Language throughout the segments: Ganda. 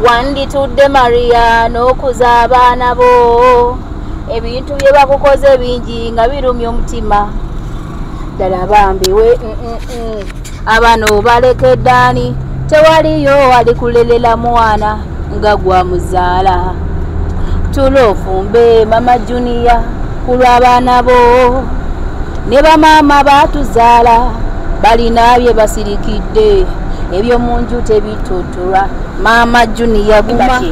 wanditudde Maria n'okuza abaana bo ebintu bye bakukoze bingi nga birumya omutima ddala bambiwe abano balekedde ani tewaliyo alikulelera mwana nga gwamuzaala tulofumbe mama Junior kulw'abaana bo ne bamaama baatuzaala balina bye basirikidde ebyo munju tebitutulwa mama Junior guma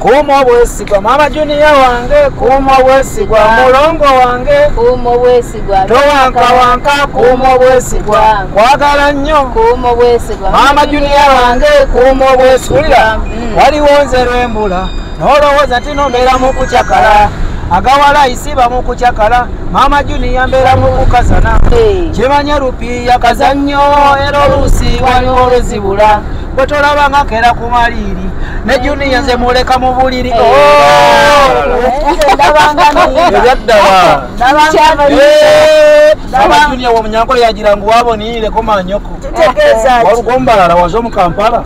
kuma obwesigwa mama Junior wange kuma obwesigwa mulongo wange kuma obwesigwa towankawanka kuma obwesigwa kwagala nnyo kuma obwesigwa mama Junior wange kuma obwesigwa waliwo nze lwembula n'olowooza nti nombeera mu kucakala agawala isiba mu kucakala mama Junior mbeera mu kukazana kimanya rupiya kazannyo era oluusi waliwo oluzibula bwe tolaba nga kera ku maliiri ne Junior nze muleka mu buliri mama Junior womunyankole yagira ngu waboniireko manyoko walugombalala wazo mu Kampala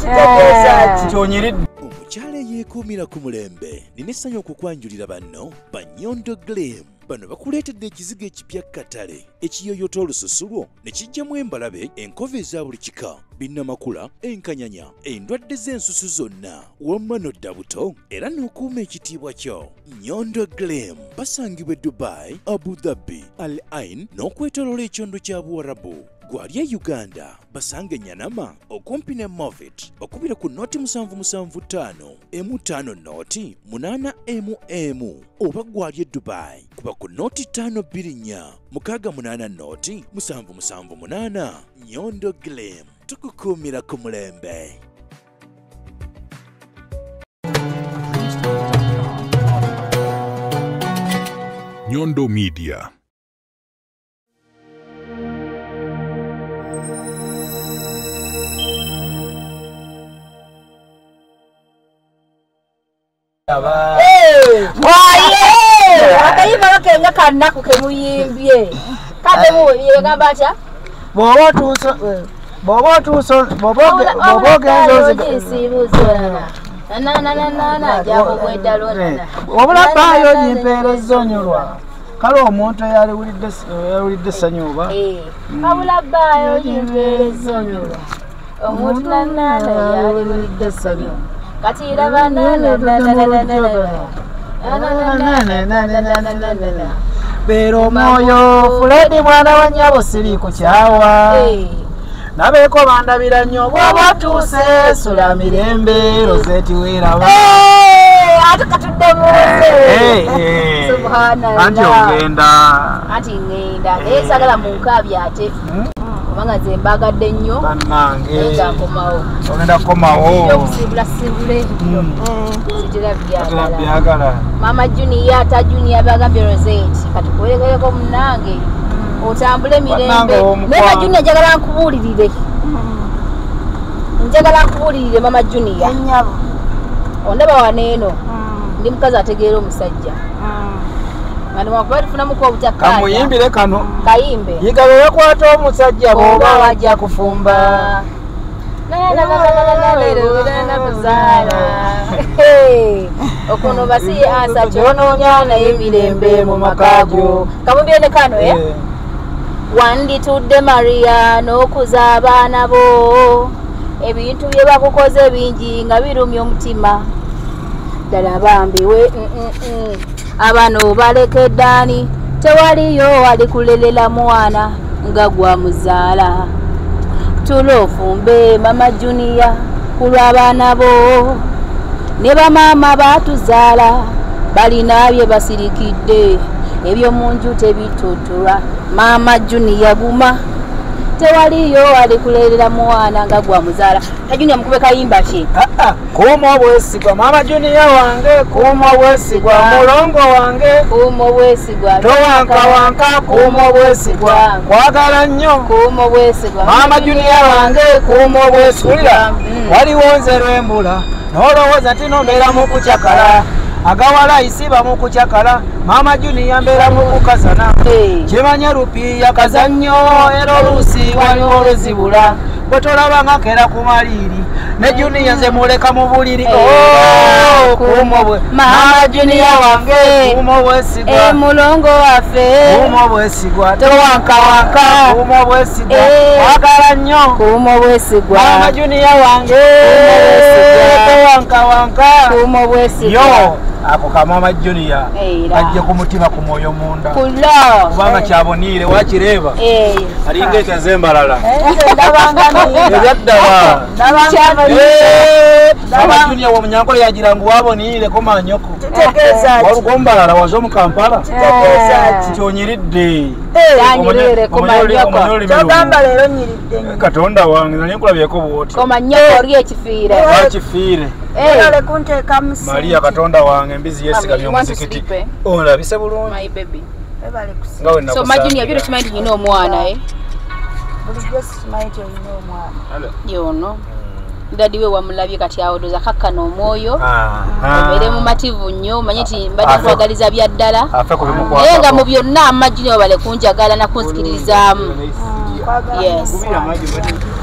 kyonyiridde omukyala eyeekuumira ku mulembe nina essanyu okukwanjulira banno ba Nyondo Glam. Bano bakuleetedde ekizigo ekipya katale ekiyoyota olususu lwo ne kijjamu embalabe enkova eza buli kika binnamakula enkanyanya endwadde z'ensusu zonna wamma n'odda buto era n'okuuma ekitiibwa kyo. Nyondo Glam basangibwa Dubai, Abu Dhabi, Al Ain n'okwetooloola ekyondo kya Buwarabu. Gwali e Uganda basange Nyanama okumpi ne Movit okubira ku noti 775 M5 noti 8 oba gwali e Dubai kuba ku noti 524 680 noti 778. Nyondo Glam tukukuumira ku mulembe. Nyondo Media. Akayimba bakenga kanaku kemuyimbye kade muye gamba atya bwoba obulabayo nyimpeereza onyolwa kale omuntu eyaliwulidde essanyu oba abulabayo nyimpeereza onyolwa omuntu yaliwulidde essanyu kati iraba beera omwoyo Fuledi mwana wa nnyabo siri ku kyawa nabeeko bandabira nnyo bw'oba otuuse sula mirembe Rozeti weeraba ate katudde muze anti ogenda anti ngenda naye sagala mu nkaabi ate kubanga nze mbagadde nnyo bannange nkomawo ogenda kukomawo okusibula sitera byagala mama Junior ata Junior bagambye Rozeti katukuwerekereko munange otambule mirembe naye Junior njagala nkubuulirire mama Junior ondaba waneeno ndi mukazi ategeera omusajja ngani wakuba tufunamuku obutakkaanya kamuyimbire kano kayimbe yigabe yakwata omusajja bw'oba wajja kufumba okuno basi asa kyonoonya naye mirembe mu makaago kamubyene kano wanditudde Maria n'okuza abaana bo ebintu bye bakukoze bingi nga birumya omutima ddala bambiwe abano balekedde ani tewaliyo alikulelera mwana nga gwamuzaala tulofumbe mama Junior kulw'abaana bo ne bamaama baatuzaala balina bye basirikidde ebyo munju tebitutulwa mama Junior guma tewaliyo alikulelera mwana nga gwamuzaala Junior mukube kayimba ki kuma obwesigwa mama Junior wange kuma obwesigwa mulongo wange kuma obwesigwa towankawanka kuma obwesigwa kwagala nnyo kuma obwesigwa mama Junior wange kuma obwesigwa waliwo nze lwembula n'olowooza nti nombeera mu kucakala agawala isiba mu kucakala mama Junior mbeera mu kukazana kimanya rupiya kazannyo era oluusi waliwo oluzibula bwe tolaba nga kera ku maliiri ne Junior nze muleka mu buliri Mama Junior waffe kumo bwesigwa mulongo waffe kumo bwesigwa towankawanka kumo bwesigwa wagala nnyo kumo bwesigwa Mama Junior wange towankawanka kumo bwesigwa yo ako kamama Junior ajje ku mutima ku mwoyo munda kubanga kyaboniire wakireba alinga ekazembalala ebyaddawa Mama Junior wa Munyankole yagira ngu waboniire ko manyoko walugombalala wazo mu Kampala kyonyiridde kyogamba leero nyiridde Katonda wange nali nkulabyeko bwoti komanyoko oli ekifiire wakifiire ole kunteeka musi Maria Katonda wange mbizi yesigamye omuzikiti olabise bulungi ebale kusi nga wenna so Junior byo kimanyi nti nyina omwana bulijjo simanyi ti olina omwana yono dadi we wamulabye kati awodoza kakkana omwoyo obeere mumativu nnyo manye ti mbadde kwagaliza bya ddala naye nga mu byonna Mama Junior bale kunjagala nakunsikiririzaamu yes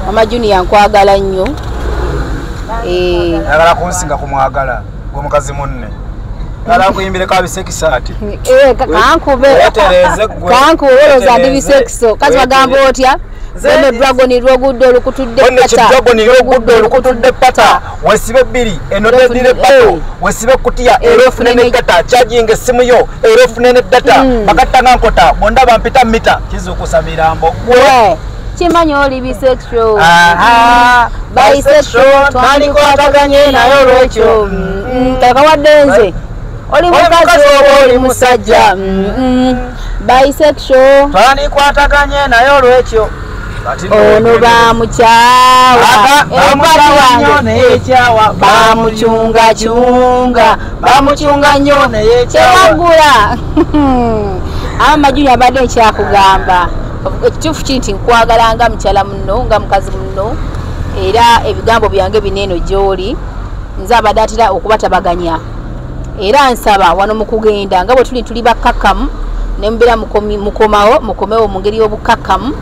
Mama Junior nkwagala nnyo ayagala kunsinga kumwagala gwomukazi munne ala kuyimbireko abisekisaati kankube olowooza ndi bisekiso kazi bagamba otya Ono dragon rwoguddo olukutudde pata wesibe bbiri eno dedire pato wesibe kutiya erofune ne data charging esimu yo erofune ne data bakattanga nkota bonda bampita mita kizukusa mirambo kimanyi oli bisexual bisexual twandikwataganye naye olwekyo takawadde nze oli mukazi oba oli musajja bisexual twandikwataganye naye olwekyo ono bamukyawa bamucunga nnyo kyewagula Mama Junior abadde ekyakugamba ekituufu kiri nti nkwagala nga mukyala muno nga mukazi muno era ebigambo byange bineeno gy'oli nze abadde atera okubatabaganya era nsaba wano mu kugenda nga bwe tuli bakkakkamu ne mubeera mukomewo mu ngeri y'obukkakkamu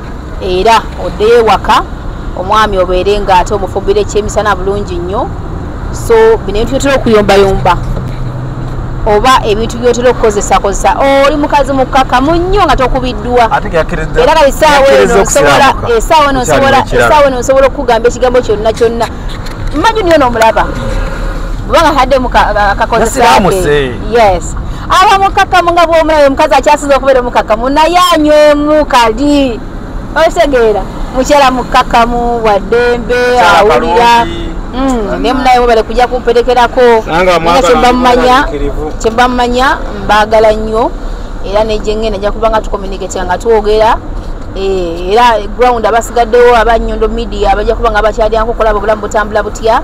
era oddeyo ewaka omwami obeere ng'ate omufumbira ekyemisana bulungi nnyo so bino ebintu byotera okuyombayomba oba ebintu byotera okukozesa oli mukazi mukkakkamu nnyo nga tokubiddwa era kati essaawa eno nsobola okukugamba ekigambo kyonna Mama Junior n'omulaba kubanga haddemu kakozesake yes aba mukkakkamu nga bw'omulabe omukazi akyasinza okubeera omukakkamu naye anywemu kali otegeera mukyala mukkakkamu waddembe awulira ne munaye bale kujja kumperekerako kyembamanya mbaagala nnyo era nejje najja kuba nga tucommunicate nga twogera era ground abasigaddewo abanyondo media abajja kuba nga bakyalyanko okulaba obulamu butambula butya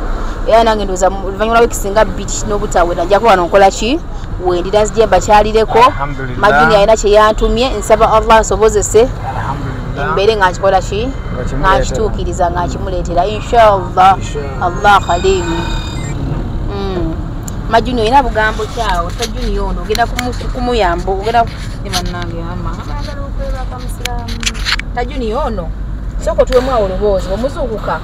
era nange ndowooza oluvannyuma lw'ekisinga bbiri n'obutawe najja kuba nonkola ki wendira nzije mbakyalireko Mama Junior alina kye yantumye nsaba Allah nsobozese mbere nga nkikola ki nga nkituukiriza nga nkimuleetera inshallah Allah khalim Mama Junior olina bugambo kyawo ta Junior ono ogenda kumuyamba ogenda emanange ta Junior ono soko tuwemu awo oloboozi omuzuukuka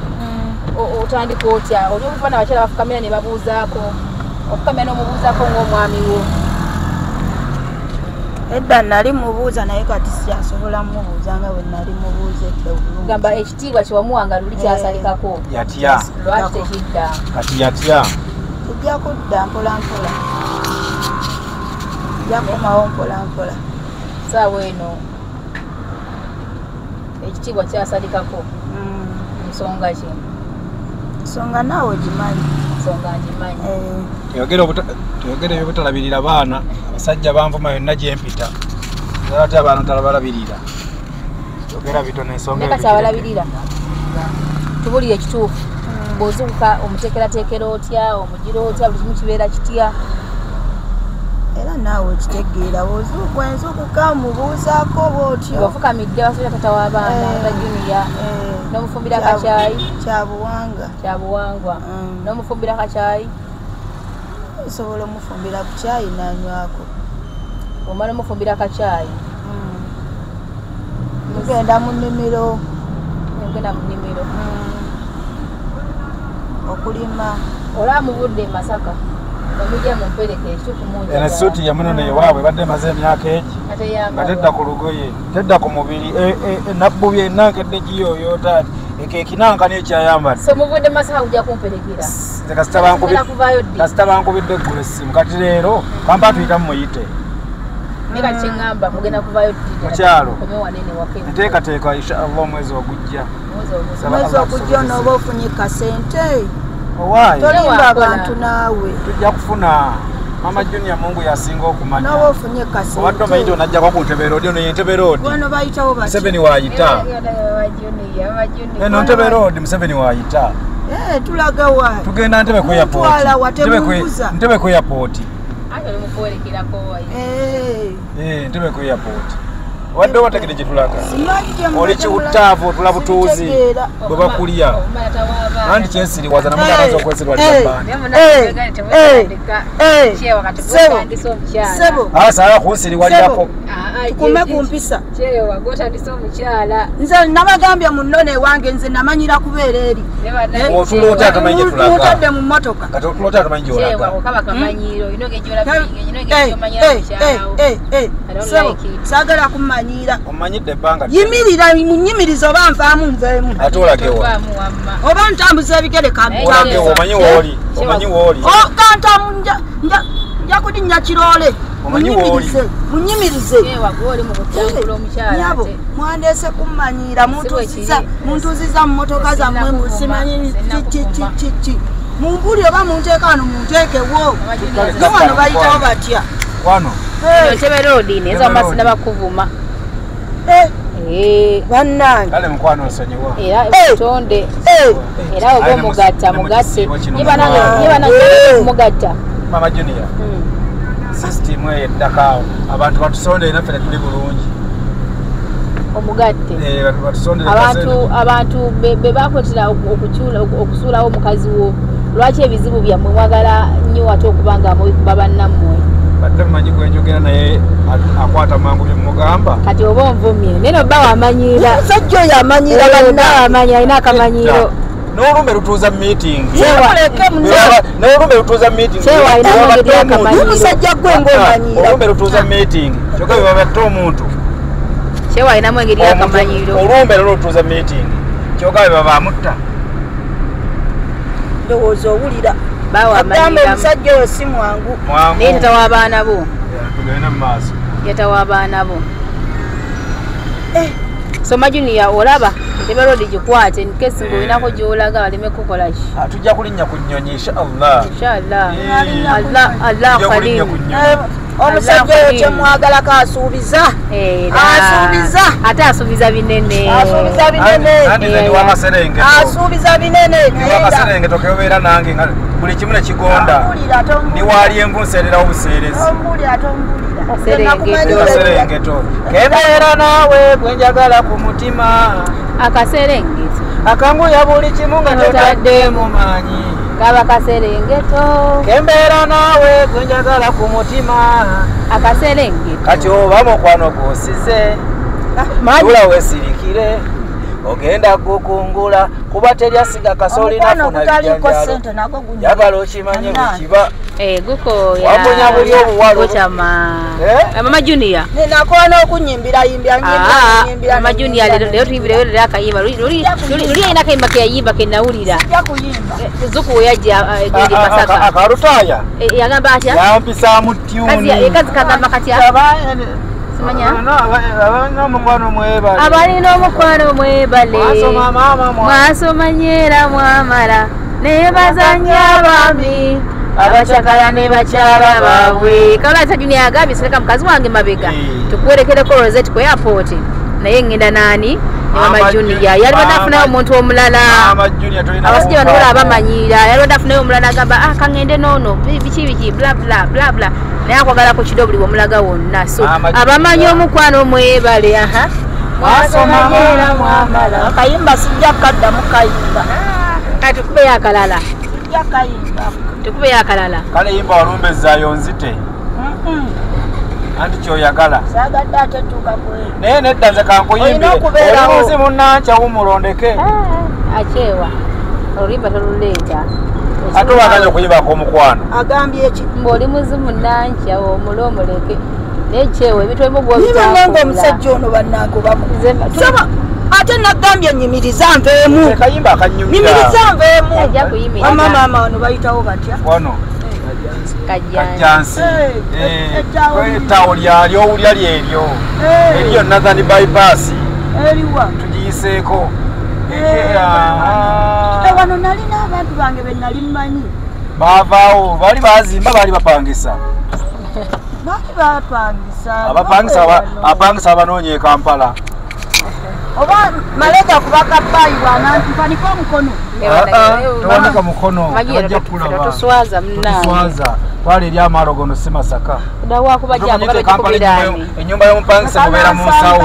otandika otya oli okuva nabakyala bafukamira ne babuuzaako okukamira n'omubuuzaako ng'omwami wo edda nali mubuuza naye kati syasobola mubuuza nga bwe nali mubuuza edda obulungi gamba ekitiibwa kyewamuwanga luli kyasalikako yatya lwaki tekidda kati yatya kijja kudda mpolampola kijja kukomawo mpolampola saawa eno ekitiibwa kyasalikako nsonga ki nsonga naawe gimanyi nsonga ngimanyi tuyogere ebyobutalabirira baana abasajja banvuma yonna gyempita ate abaana talabalabirira yogera bitono ensonga nekati abalabirira tubulire ekituufu bw'ozuukuka omuteekerateekera otya omugira otya buli kimu kibeera kitya era naawe okitegeera bw'ozuukuka enzuukuka mubuuzaako bw'otyo ofukamidde basajja tata w'abaana ta Junior n'omufumbira kakyayi kyabuwangwa n'omufumbira kakyayi osobola omufumbira ku kyayi n'anywako omala omufumbira kakyayi mugenda mu nnimiro okulima olamuvudde Masaka omujja mumpereke ekifu mungi ene suti ya muno ne waabwe badde maze emyaka eki nga tedda ku lugoye tedda ku mubiri enabbu byenankedde giyoyo taati ekekinanka nekyayambadde so muvudde Masaka kujja kumperekera kasita bankubidde eggulu essimu kati leero kampa tuyitamu muyite nika kyengamba mugenda kuvayo mukyalo nteekateeka inshallah omwezi ogujja n'oba ofunye kasente owaayi tolimba abantu naawe tujja kufuna Mama Junior Mungu yasinga okumanya n'oba ofunye kasente obadde omanyi onajja kwa ku Ntebe Road ono ye Ntebe Road wano bayitawo bati Museveni waayita eno Ntebe Road Museveni waayita tulaga wa tugenda Ntebe ku airport Ntebe ku airport Ntebe ku airport wadde wategede gye tulaga oli kiwuttaavu otula butuuzi bwe bakulya anti kyensiriwaza namuganaza okwesirwalira saala kunsiriwalirako kume kumpisa nze nabagambye munone wange nze namanyira kubeera eri otuloota atamanyi gye tulaga mutadde mu mmotoka kati otuloota atamanyi gyolaga saagala kumanyira omanyidde ebbanga yimirira munyimiriza oba nvaamu nveemu ate olagewa oba ntambuza ebigere olagewa omanyi wooli kantamu nja kulinnya kiroole munyimirize nyabo mwandeese kummanyira muntuziza mu motoka zammwe simanyi kiki mumbuli oba munteeka wano munteekewo wano bayitawo batya wano Ntebe Road neza amasina bakuvuma bannange kale mukwano nsonyiwa era etonde era oba omugatta mugatte niba nange kumugatta Mama Junior system eyeddakaawo abantu batusonde naffe netuli bulungi omugatte abantu be bakwetera okusuulawo omukazi wo lwaki ebizibu byammwe mwagala nnyo ate okubanga amubikuba bannammwe badde mumanyi gwenjogera naye akwata mangu byemugamba kati oba onvumye neno bba wamanyira musajja oyo amanyira bannaamanyi alina akamanyiro n'olumbe lutuuza meeting omusajja gwe ng'omanyira olumbe lutuuza meeting kyokka bwe babatta omuntu kyewa alinamu engeri y'akamanyiro olumbe lwo lutuuza meeting kyokka bwe babamutta ndowooza owulira agamba omusajja oyo si mwangu naye tatawa abaana bo tugenda mu maaso yatawa abaana bo Soma Junior olaba Ntebe Road gikwate nkesi ng'olinako gy'olaga baleme kukola ki tujja kulinnya ku nnyonyi inshallah Allah khalil omusajja oyo kyemwagalako asuubiza ate asuubiza binene asuubiza binene wakaserengeto keobeera nange nga buli kimu ne kigonda ndi waali envu nseererawo buseerezi akaserengeto kebeera naawe gwenjagala ku mutima akaserengeto akanguya buli kimu nga totadde mu maanyi kaba kaserengeto kembeera naawe gwenjagala ku mutima akaserengeto kati oba mukwano gwosize tula wesirikire ogenda kukungula kuba teryasiga kasooli nafuna bijanjalo jagala okimanye bwekiba wamunya buli obuwalo Mama Junior ninakoona okunyimbira Mama Junior lero tuyimbirayo lero akayimba luli alina akayimba keyayimba kenawulira zuku yajja egendi Masaka akarutaaya yagamba atya yampisaamu tyuni kazi kagamba katya abalina omukwano mwebale abalina omukwano mwebale mwasoma nyeera mwamala naye bazanya abaami abacakala ne bakyala baabwe Kawulata Junior agambye sereka mukazi wange mabega tukuwerekereko Rosette ku airport naye ngenda nani ne Mama Junior yali banafunayo omuntu omulala abasajja bano bola abamanyira yali banafunayo omulala agamba kangende noono biki bla bla bla bla naye akwagala ku kido buli bwomulaga wonna so abamanyi omukwano mwebale mwasomanyera mwamala akayimba sijja kaddamu kayimba katukubeyo akalala sijja kayimba tukubeyo akalala kale yimba walumbezaayo nzite anti kyoyagala sagadde ate tuuka kwe naye nedda nze kankuyimbe olimuzi munnanca wumulondeke akyewa Olimba toluleeta. Ate wakanya okuyibako omukwano. Agambye eki. Ng'oli muzimu nankya omulomoleke. N'ekyewo ebitwemu gw'obitaakula. Niba nange omusajja ono bannange bamu. Ate nagambye nyimiriza nveemu. Kayimba akanyumira. Nyimiriza nveemu. Ajja kuyimiriza. Mama ono bayitawo batya? Wano. Kajjansi. Etawo lyali owulya lyeryo. Eriyo Northern bypass. Eriwa. Tugiyiseeko. Wano nalina abantu bange be nali mmanyi. Baavaawo baali baazimba baali bapangisa. Abapangisa abanoonya e Kampala. Oba malega kubaka bayi bwana mpaniko mukono. Twanika mukono. Bajja kulaba. Tuswaza mnange. Tuswaza. Twali eri amaalo gono si Masaka. Dawa kubajja kubirani. Ennyumba y'omupangisa mubeera mu nsawo.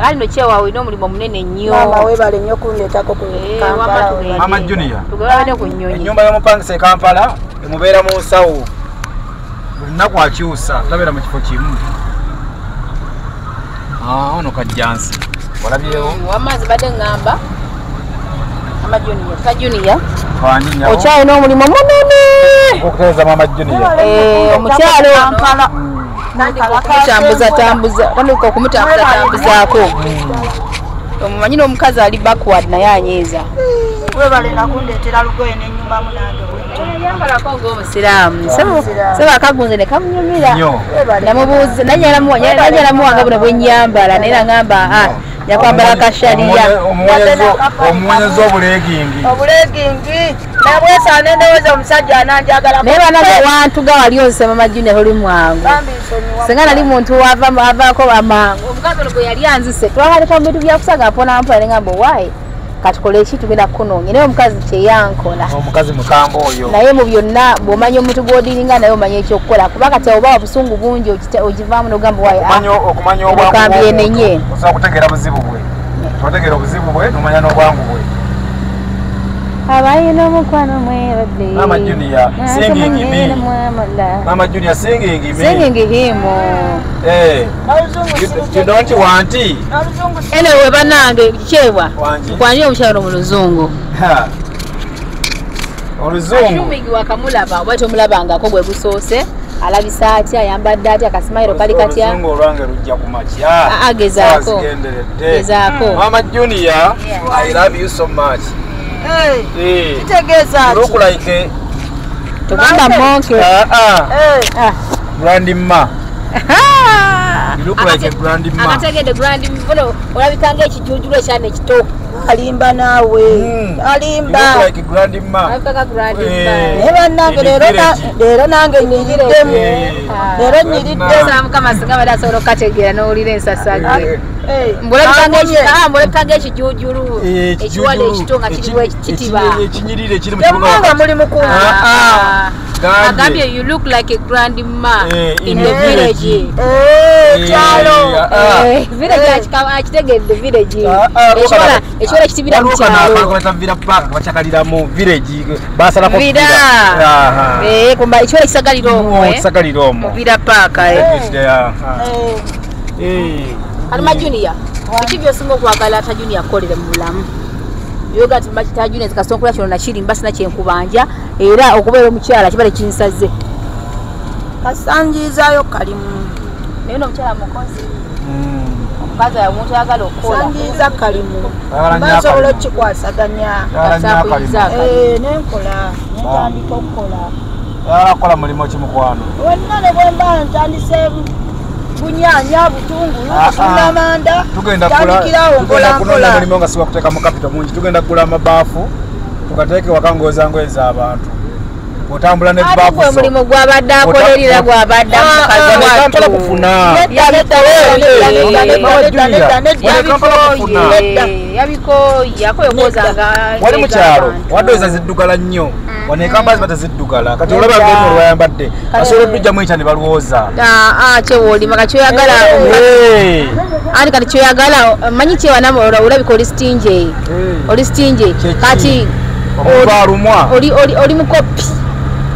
Ali no kyewa olina omulimu munene nnyo. Mama weebale nnyo kundeetako ku Kampala. Mama Junior. Tugabane ku nnyonyi. Ennyumba y'omupangisa e Kampala emubeera mu nsawo. Buli nnaku akyusa tabeera mu kifo kimu. Ono Kajjansi. Walabyewo? Wamazzi badde ngamba. Mama Junior. Ka Junior. Twanyinya. Okyalina omulimu munene. Okutereeza Mama Junior. Omukyalo Kampala. Tandika okumutambuzatambuzaako. Omumanyi n'omukazi ali backward naye anyeeza. Weebale nakundeetera lugoye n'ennyumba munange. Yambalako ng'omusiraamu. Seba akagunze ne kamunyumira. Namubuuza nanyalamuwanga buno bwe nnyambala naye nangamba yakwambala kashaliya. Omuwenyeza obuleegingi. Obuleegingi. Nabwesaana endowooza omusajja ananjagala. Naye banaze wantu ga wali ozise Mama Junior oli mwangu. Senga nali muntu avaako amangu. Omukazi ono gwe yali anzise twaleka mu bintu byakusaga mpolampola ne ngamba owaayi katukole eki tugenda kukunoonya naye omukazi kyeyankola. Omukazi mukamba oyo. Naye mu byonna bw'omanya omuntu gw'odiringa naye omanya ekyokukola kuba kati oba obusungu bungi ogivaamu n'ogamba waayi okumanya obwangu okambye nenye. Osobola kutegeera buzibu bwe. Otegeera obuzibu bwe n'omanya n'obwangu bwe. Abayina omukwano mwerode. Mama Junior singing me. Mama Junior singing me. Singing him. You don't want it. Anyway banange kyewa. Kwani omukyalo mu luzungu. Oluzungu. Shumigi wakamulaba bwete omulabangako gwe gusoose. Alabisa atya ayambadde atya akasimayiro kali katya. Oluzungu olwange lujja ku makya. Agezaako. Gezaako. Mama Junior, I love you so much. Kitegeeza ati. Look like Tugamba monke. Grandma. You look like a grandma. Akategedde grandma. Olabikanga ekijuujulu ekyana ekito. Alimba naawe. Alimba. You look like a grandma. Alabikanga grandma. Naye bannange leero nange nyiriddemu. Leero nyiriddemu. Mukama singa bali asobola okukategeera n'owulira ensasage. Mbulabikanga ekijuujulu ekiwala ekito nga kiriwo ekitiba. Ekinyirire ekiri mu kibuga. Temwanga muli mukulu. Agambye you look like a grandma in the village. Kyalo. Village akitegedde village. Ekiwala kitibira mu kyalo. Villa park bachakaliramu village basalako villa. Kumba ekiwala kisagalira omwo. Kisagalira omwo. Mu Villa Park. Mama Junior. Kiki byosinga okwagala ata Junior akolere mu bulamu. Yoga timbakita Junior zikasonkola kino nakiri mbasi na kyenkubanja era okubeera omukyala kibale kinsaze. Kasanjizayo kalimu. Naye n'omukyala mukozi. Omukazi omuntu ayagala okukola. Kasanjiza kalimu. Basobola okukikwasaganya. Nenkola. Netandika okukola. Akola mulimu ki mukwano? Wonna ne bwe mba ntandise bunyanya butungulu n'amanda. Tugenda kula mulimu nga siwa kuteeka mu capital mungi. Tugenda kula amabaafu tugateeke waka ng'ozango ez'abantu. Otambula ne baafu. Ate mulimu gwabadde akolerera gwabadde mukazi Kampala kufuna. Yabikoya koyokozanga. Wali mu kyalo wadde ziddugala nnyo. Wano Kampala zibadde ziddugala. Kati olaba ng'eno lwayambadde asobola okujjamu ekya ne balwoza. Kyewoolima kati kyoyagala. Ani kati kyoyagala manyi kyewanamo olabika oli stingy. Oli stingy. Kati oli mukopi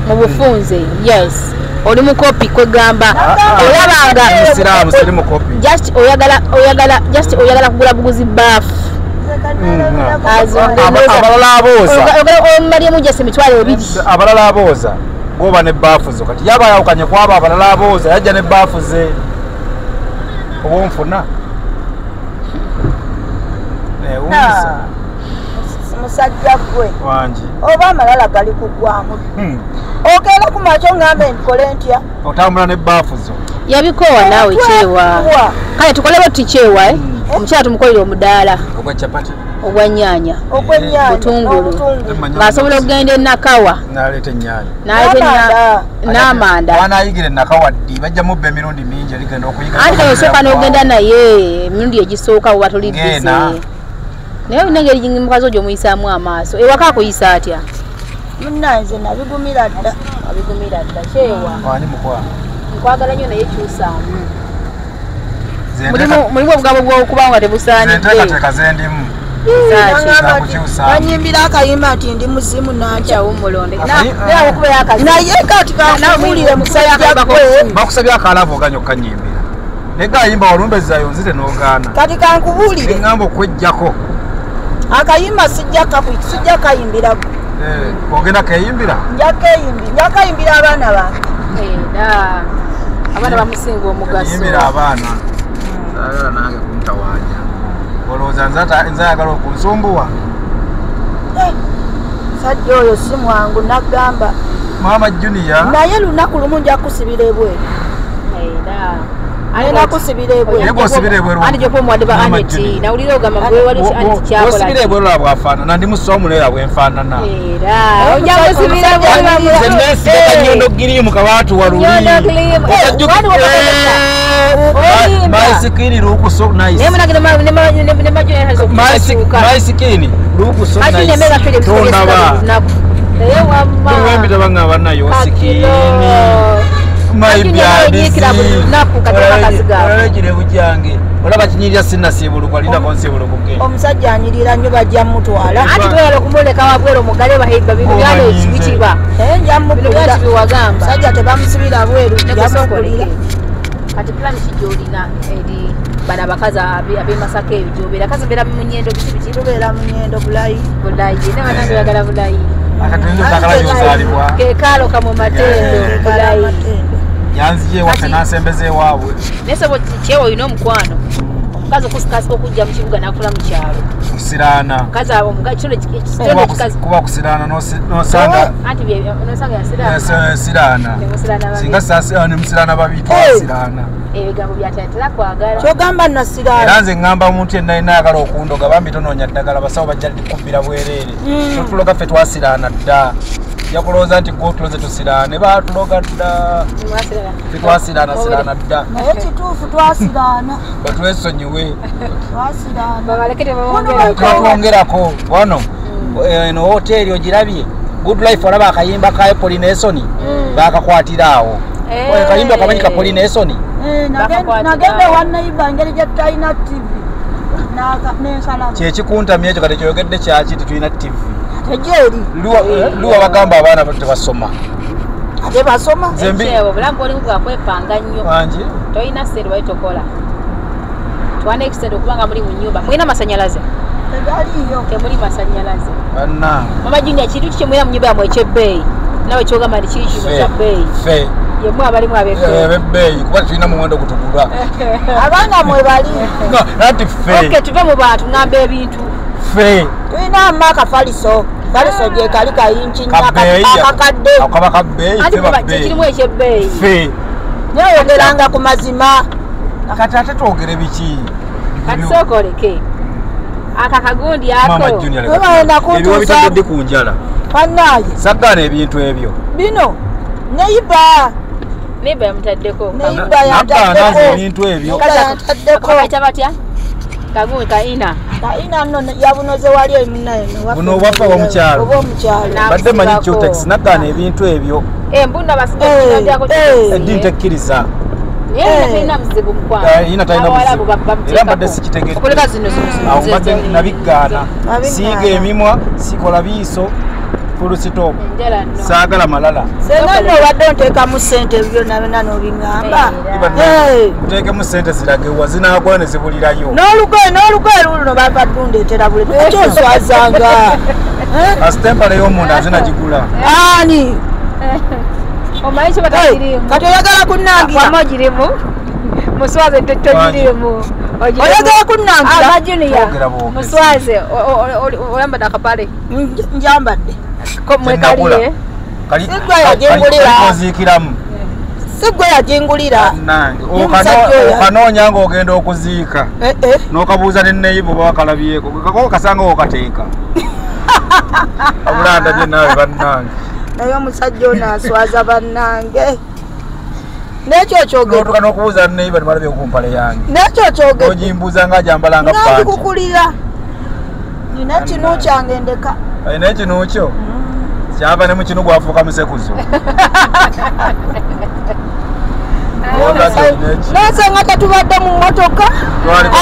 mu bufunze. Yes. Oli mukopi kwegamba olabanga Musiraamu siri mukopi. Just oyagala kugula buguzi baafu abalala abooza Mariamu jase mitwalo ebiri abalala abooza goba ne baafu zo kati yaba yawukanye kwaba abalala abooza yajja ne baafu ze obonfuna musajja gwe wangi oba amalala gali kugwamu ogenda ku makyo ngambe nkole ntya otambula ne baafu zo yabikowa naawe kyewa kale tukolebo tukyewa omukyala tumukolere omudaala ogwa chapati ogwa nnyanya butungulu ng'asobola okugenda enakawa naleeta ennyaanya n'amanda wanayigire nakawa ddi bajja mubba emirundi mingi erigenda okuyiga anti kale osooka n'ogenda naye emirundi egisooka oba toliddize naye olina engeri mukazi ogyo omuyisaamu amaaso ewaka akuyisa atya munnanze nabigumira dda kyewa wani mukwa nkwagala nnyo naye kyusaamu mulimu obugambo bw'okuba nga tebusaanidde enteekateeka zendimu banyimbira akayimba nti ndi muzimu nakyawumulonde naye kati kamuwulire musajja gwe bakusabye akalavu oganya okanyimbira naye gayimba walumbezayo nzite n'ogaana kati kankubuulire eŋŋamba okwejjako akayimba sijja kayimbira ogenda keyimbira nja kayimbira abaana bange abaana bamusinga omugaso yimbira abaana saagala nange kumutawaanya olowooza nze ayagala okunsumbuwa sajja oyo si mwangu nagamba Mama Junior naye lunaku lumu nja kusibira ebweru alina kusibira ebweru anti gyopa omuwadde ba aneti nawulira ogamba bwewali anti kyakola osibira ebweru lwa bwafaanana ndi musoomu naye bwenfaanana era ojja kusibira nze neesiga Nyondo Girimu kabaatu waluli maisikini lukuso nice maisikini lukuso nice tondaba tuwembita banga banayo sikini maibyadigire bujange olaba kinyirira sinasibuluka linda konsibulukuke omusajja anyirira nnyo bajja mutwala anti twala okumuleka wabwera omugale baheba bibyalo ekibikiba njamukubira biwagamba sajja tebamusibira bweru yamukulira kati plan kijolina eri bana abakazi ab'Masaka ebyo gy'obeera kazi mbeera mu Nnyendo biki tubeera mu Nnyendo bulayi ne banange oyagala bulayi kekaalo kamu matendo bulayi yanzije waffe n'asembeze ewaabwe naye sobo kyewa olina omukwano omukazi okusikasika okujja mu kibuga n'akula mu kyalo kusiraana kuba kusiraana nosanga siraana singa nemusiraana babiyita wasiraana ebigambo byatatera kwagala kyogamba nasiraana era nze ŋŋamba omuntu yenna yenna ayagala okundoga bambi tonoonya ddagala basawo bajja kubbira bwereere totuloga ffe twasiraana dda yakulowooza nti gwotuloze tusiraane baatuloga dda tetwasiraana siraana dda naye kituufu twasiraana batwesonyiwe twasiraana twatwongerako wano eno hoteeri ogirabye Good Life olaba akayimba ka Polination bakakwatira awo akayimba kamanyi ka Polination nagenda wannayiba ngeri gye talina TV n'ensala kyekikuntamya ekyo kati kyoyogedde kyaki tetulina TV tegyeri luwa bagamba abaana tebasoma ate basoma obulamu bwolimu bwakwepanga nnyo tolina sente bali tokola twana extend okubanga muli mu nnyumba mulina masanyalaze temuli masanyalaze Mama Junior kintu kyemwera mu nnyumba yamwe ekyebbeeyi nawe kyogamba nti kiri kino kya bbeeyi yemu abalimu abebbeeyi kuba tulina muwendo gutugulwa abaana mwe bali nati ffe tuve mu bantu ŋŋamba ebintu ffe tulina amaaka faliso gye kali kayinki akakadde akaba kabbeeyi kirimu ekyebbeeyi ffe naye oyogeranga ku mazima kati ate twogere biki kati sooka oleke akakagundi ako ebiwa bitagedde ku njala pannaye saggaana ebintu ebyo bino neyiba yamutaddeko naggaanaze ebintu ebyo kaita batya kagundi kaina nno yabunoze wali emunaye buno obwaffe obwomukyalo badde manyi kyotex naggaana ebintu ebyo embunda basigaako eddiini tekkiriza ina talina buzibu era mbadde sikitegedde awo mbadde nabiggaana siiga emimwa sikola biiso full stop saagala malala senga nno obadde onteekamu ssente byonna byonna n'obiŋŋamba uteekemu ssente ziragewa zinaagwa ne zibulirayo n'olugoye luno bava lundeetera buli eki onswazanga asitempala y'omunda zinagigula ani omanyi kyo batagirimu kati oyagala kunnangira muswaze tojirimu oyagala kunnangira Junior muswaze oyambadde akapale njambadde mwekaliye sigwe yajingulira oziikiramu sigwe yajingulira okanoonya ng'ogenda okuziika n'okabuuza ne neyibo bakalabyeko kako kasanga okateeka abulanda bye naawe bannange naye omusajja ono aswaza bannange nekyo kyogera n'okubuuza ne neyibo nibalabye okumpale yange nekyo kyogera ogimbuuza ng'ajambala nga panti nagikukulira nina kinu kyange ndeka ayina ekinu kyo kyava ne mu kinu gwafuuka musekuzo nasanga tetubadde mu mmotoka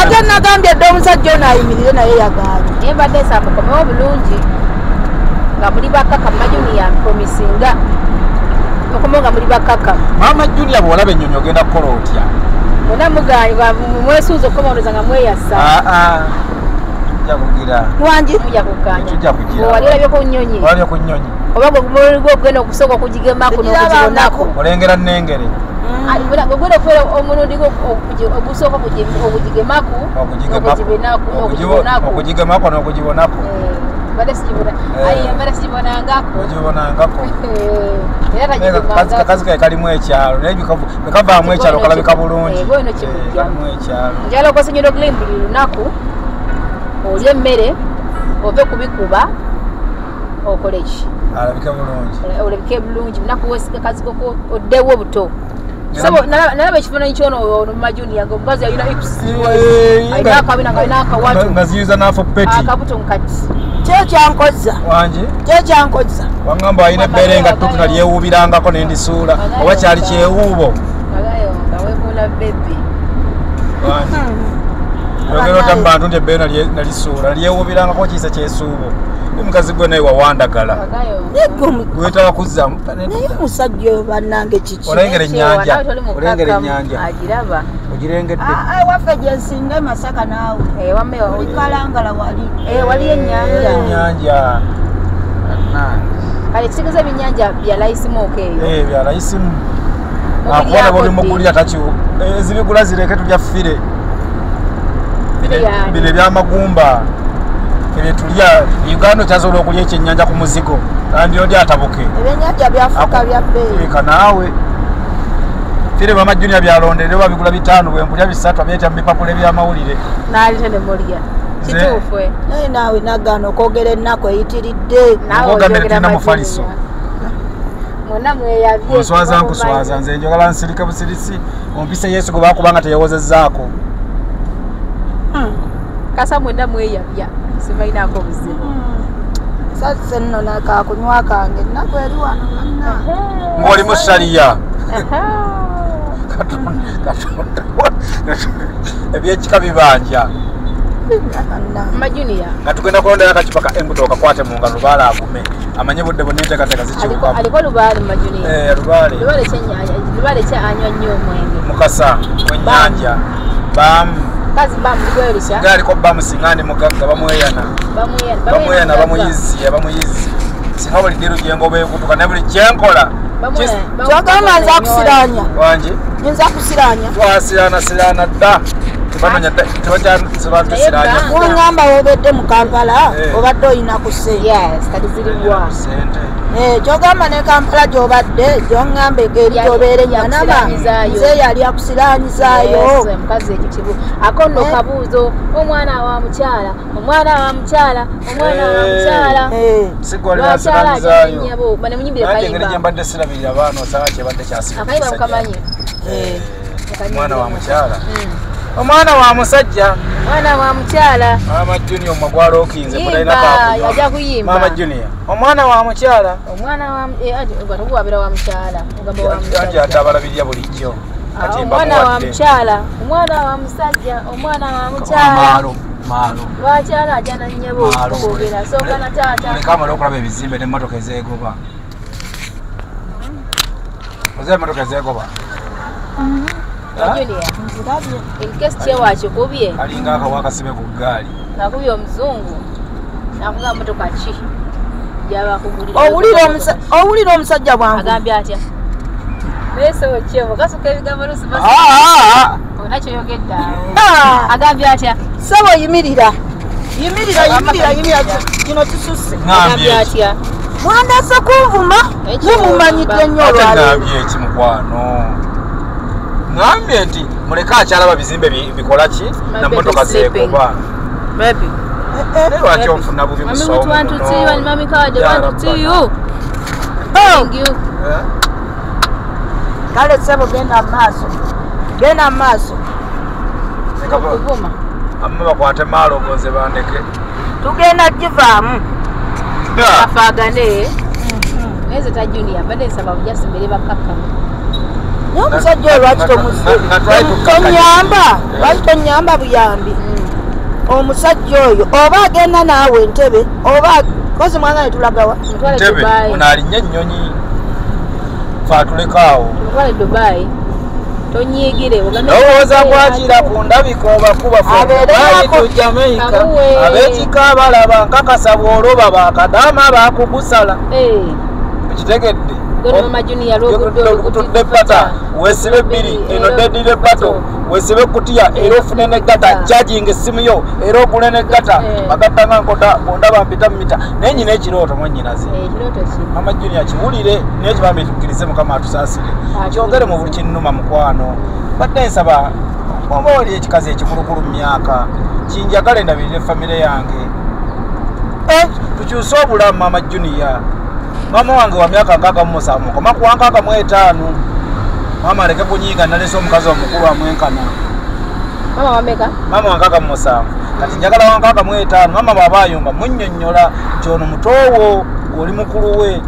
ate nagambye dde omusajja ono ayimirire naye yagaanye naye mbadde esaamukomewo bulungi nga muli bakaka Junior promisinga okomewo nga muli bakaka maama Junior bw'olaba ennyonyi ogenda kukola otya bonna muganywa mwesuuza okukomawuliza nga mweyasa ojja kugira wangi mujja kukanya tujja kugira wali olabye ku nnyonyi olabye ku nnyonyi oba gwe ogenda okusooka okugigemako n'okugibonako olengera nnengere gwegenda okubeera omulundi ogusooka okugigemako okugigemako n'okugibonako mbadde sikibonangako kazi kae kalimu ekyalo naye bekavaamu ekyalo kalabika bulungi kalimu ekyalo njala okosa Nyondo Glen buli lunaku olya emmere ove kubikuba okole ki alabike bulungi olabike bulungi munaku kazikoko oddewo buto nalaba ekifaananyi kyono Junior nga omukazi alina alina akabina kalina akawatu nga ziyuza n'afo peti akabuto nkati kyekyankozza wangi kyekyankozza wangamba alina ebbeere nga ttutu nalyewuubirangako n'endisuula oba kyali kyewuubo nga webuula bebi yogera otamu bantu nti ebbeere nalisuula nalyewuubirangako kiyisa kyesuubo omukazi gwe naye wawandagala gwetaba kuzzamu naye omusajja oyo bannange kiki olengera ennyanja olengera ennyanja agiraba ogirengedde waffe gye nsinga Masaka naawe Kalangala wali ennyanja kale kisigeza ebyennyanja bya layisimuuka eyo bya layisimu akubona bolimugulira takiwo ezibigula zireke tulya ffire bino ebyamagumba ebyetulya Uganda kyasobola okulya ekyennyanja ku muzigo kandi odi atabuke ebyennyanja byafuuka bya bbeeyi eka naawe fire Maama Junior byalondere babigula 5 bwe mpulya 3 abyeta mu bipapula ebyamawulire n'alite ne mulya kituufu naye naawe nagaana okwogera ennaku eyitiridde ogambye tulina mufaliso mwonna mweyabye onswaza nkuswaza nze njagala nsirike busirisi ompise Yesu gwe bakubanga teyawozezzaako kasa mwenda mweyabya sivainako buzibu sase nno nakakunywa kange ennaku eri wano ng'oli mu saliya ebyekika bibanja Maama Junior nga tugenda kulondera akacupa ka embuto okakwate mu ngalo lubaale agume amanye budde bonna enteekateeka zikirukamu aliko lubaale Maama Junior lubaale kyanywa nnyo omwenge mukasa mwennyanja bamu kazi bamugwerusa galiko bamusiŋŋaani mugagga bamweyana bamuyizi singa buli ddiru gyengo beekutuka ne buli kyenkola kyogamba nza kusiraanya wangi nza kusiraanya twasiraanasiraana dda tebatusiraanya kuŋŋamba wobedde mu Kampala obadde oyina ku ssente kyogamba ne Kampala gy'obadde gyoŋŋamba eri gyobeere nyanama nze yali akusiraanyizaayo mukazi ekyo kibu ako nno kabuuzo omwana wa mukyala sigwalibasiraanyizaayo nange engeri gye mbadde sirabirira abaana osaba kyebadde akayimba mukamanyi omwana wa mukyala omwana wa musajja Maama Junior omagwala okinze mutalina yajja kuyimba Maama Junior omwana wa mukyala toguwabira wa mukyala anti ate abalabirya bulijjo omwana wa mukyala omwana wa musajja omwana wa mukyala Malo. Lwakyala ajana nnyebo okugera soka na taata. Kama lokulaba ebizimbe n'emmotoka ezeegoba. Oze emmotoka ezeegoba. Julia. In case kyewa kikubye. Alinga akawakasibe ku ggaali. Nakubye omuzungu. Nakuga mmotoka ki? Jaba kugulira. Owulira omusajja bwangu. Agambye atya. Bese okyewo kasuka ebigambo lusi basi. Onakyo yogedda. Agambye atya. Sabo yimirira. Yimirira. Kino kisuse. Agambye atya. Mwandase kunvuma. Mumumanyidde nnyo olwaleero. Ngambye ekimukwano. Ngambye nti muleka akyalaba bizimbe bikola ki na mmotoka zeegoba. Maybe. Lwaki onfuna bubi musomo? Mami want to see you and Mami Kawaja want to see you. Thank you. Kale sebo genda maaso. Okuvuma. Amma bakwate maalo ogonze bandeke. Tugenda kivaamu. Afaagane. Neze ta Junior mbadde nsaba bujasi mbere bakakka. N'omusajja lwaki tonyamba buyambi. Omusajja oyo oba agenda naawe Entebbe oba kozi mwanga netulagawa Entebbe unaalinya ennyonyi faatulekaawo mutwale Dubai tonyiigire olowooza kwakira ku ndabika oba kuba febali tu Jamaica ab'ekika balaba nkakasa bw'oloba bakadaama bakugusala ekitegedde olugutudde pata wesibe bbiri eno deddire pato wesibe kutiya era ofune negata charging essimu yo era ogule negata bagatta nga nkota bondaba mpita mita naye nyina ekirooto mwennyinaze Mama Junior kiwulire naye kibambi tukkirize Mukama atusaasire kyogere mu buli kinnuma mukwano badde nsaba oba oli ekikazi ekikulukulu mu myaka kinjagale ndabirire famire yange tukyuse obulamu Mama Junior. Mama wange wa myaka 67 koma ku 65 mama aleke kunyiga nalese omukazi omukulu amwenkana mama wameka mama wa 67 kati njagala wa 65 mama baba ayomba munnyonnyola kyono mutowo oli mukulu we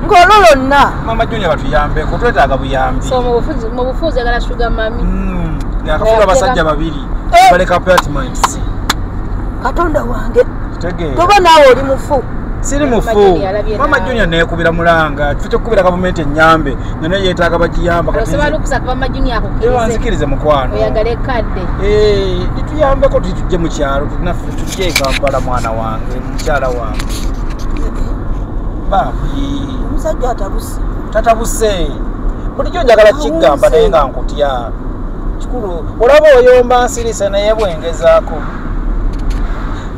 ngololo nna Mama Junior batuyambe ko twetaaga buyambi so mu bufuzi agala sugar mami yakafula basajja babiri baleka apartments Katonda wange tegee toba naawe oli mufu siri mufu Mama Junior nekubira mulanga tufitte kubira gavumenti ennyambe nene yeetaaga bagiyamba kati soba lukusa Mama Junior nzikirize mukwano oyagala ekadde dituyambeko tujje mu kyalo tunaffe tujje Kampala mwana wange mukyala wange babi omusajja tatabuse bulijjo njagala kigamba naye nga nkutya kikulu olaba oyomba nsirise naye bwengezaako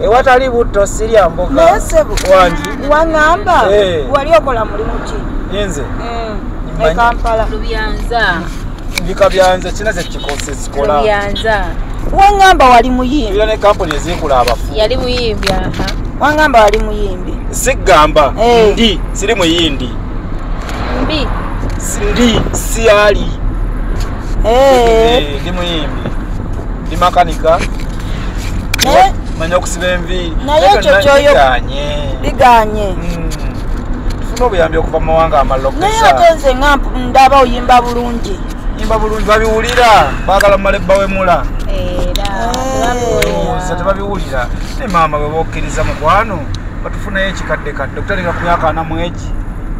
ewatali butto sirya mboga wangi wangamba wali okola mulimu ki nze Kampala mbika byanze kina zekikose sikola Lubyanza wangamba wali muyimbi bira ne kampuni ezikula abafu yali muyimbi wangamba wali muyimbi sigamba ndi siri muyindi mbi ndi siali ndi muyimbi ndi makanika manya okusiba enviiri naye ekyo kyoyo biganye tufuna obuyambi okuva mu mawanga amalala naye ate nze nga ndaba oyimba bulungi babiwulira baagala mumala ebbawemula tebabiwulira ne maama bwe bokkiriza mukwano batufunayo ekikaddekadde okutandika ku myaka 4 mwegi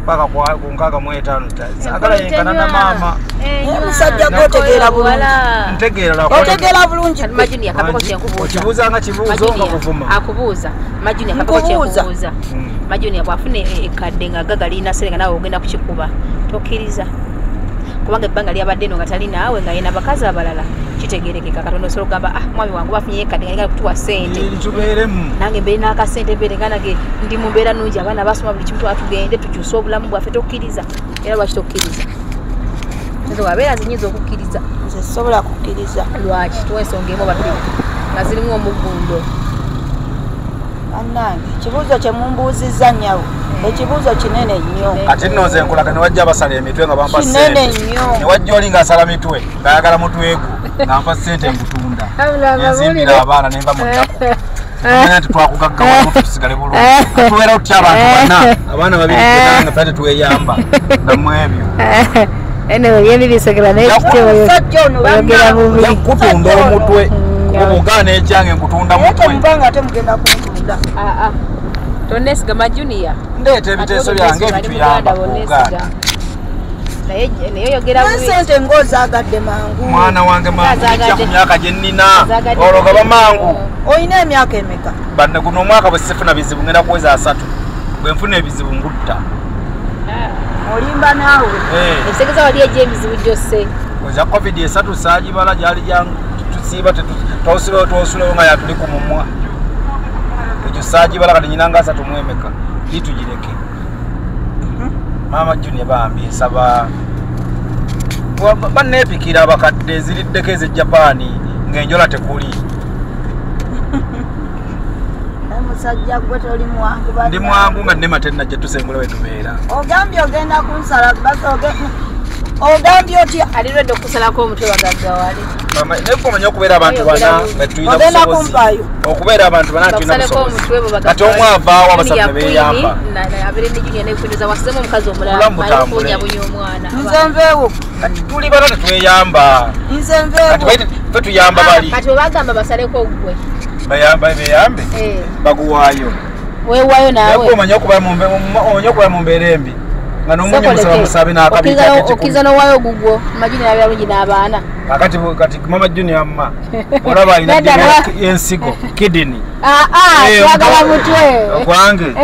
paka ku 65 agala yenkana na maama omusajja gotegeera bulungi ntegeera bulungi Majuni akapako kyenkubuuza okibuuza kibuuzo nga kuvuma akubuuza Majuni akapako kyenkubuuza Majuni bwafuna ekadde nga gagalina serenga nawe ogenda kukikuba tokkiriza kubanga ebbanga lyabadde eno nga tali naawe nga yena bakazi abalala kitegerekeka Katonda osobola okugamba mwana wange bafunye ekadde nga ligala kutuwa ssente nange mbeere n'akasente mbeere nga nange ndi mu mbeera nnungi abaana basoma buli kimu twatugende tukyuse obulamu bwaffe tokkiriza era lwaki tokkiriza nze wabeera nzinyinza okukkiriza nze sobola kukkiriza lwaki tuwa ensonga emu babiri nga zirimu omuggundo annange ekibuuzo kye mumbuuzizza nyawo ekibuuzo kinene nnyo ate nno nze nkulaga ne wajja abasala emitwe nga bampa kinene nnyo ne wajja oli ng'asala mitwe ng'ayagala mutwe gwo ng'ampa ssente ngutunda nenzimbira abaana ne mba mu nnaku amanya nti twakugaggawamu tusigale bulungi tubeera tutya abantu bana abaana babiri nga ffe tetweyamba namu ebyo ene yembibisekera naye kitewa omusajja ono yakutunda omutwe Omugana ekyange nkutunda mutwe. Mbanga ate mugenda kuntunda. Tonesigama Junior. Ndeeta ebiteeso byange ebituyamba ku Uganda. Naye yogera bubi. Sente ng'ozaagadde mangu. Mwana wange mangu kijja ku myaka gye nnina. Olwo gaba mangu. Oyina emyaka emeka? Banne guno omwaka bwe sifuna bizibu ngenda kuweza 3. Bwe nfuna ebizibu ngutta. Olimba naawe. Ebisegeeza wali ejja ebizibu gyose. Oza COVID 3 saagibala gyali jangu tusiiba twosulawo nga yatuli ku mumwa. Ekyo saagibala kati nyina nga 3 mwemeka. Gitugireke. Mama Junior bambi nsaba banneepikira abakadde ziriddeko ez'Ejapani ng'enjola tekuli. Musajja gwe toli mwangu bali. Ndi mwangu nga nnema tennajja tusengula we tubeera. Ogambye ogenda kunsala ogambye otya alirwedde okusalako omutwe bagagga wali. Mama naye komanya okubeera abantu bana nga tulina busobozi. Okubeera abantu bana tulina busobozi. Kati omwe avaawo abasatu ne beeyamba. Abere ndi Junior nekwinjiza wasizemu omukazi omulala bunya omwana. Nze nveewo. Kati tuli bana tetweyamba. Nze nveewo. Kati fe tuyamba bali. Kati webagamba basaleko gwe. Bayambe baguwaayo. Weewaayo naawe. Omanya okubeera mu mbeera embi. Nga n'omunyo musaba musabe n'akabi kake. Okkiza n'owaayo gugwo Majuni nabya bulungi n'abaana. Kati Mama Junior amma olaba alina ensigo kidney. Twagala mutwe. Okwange.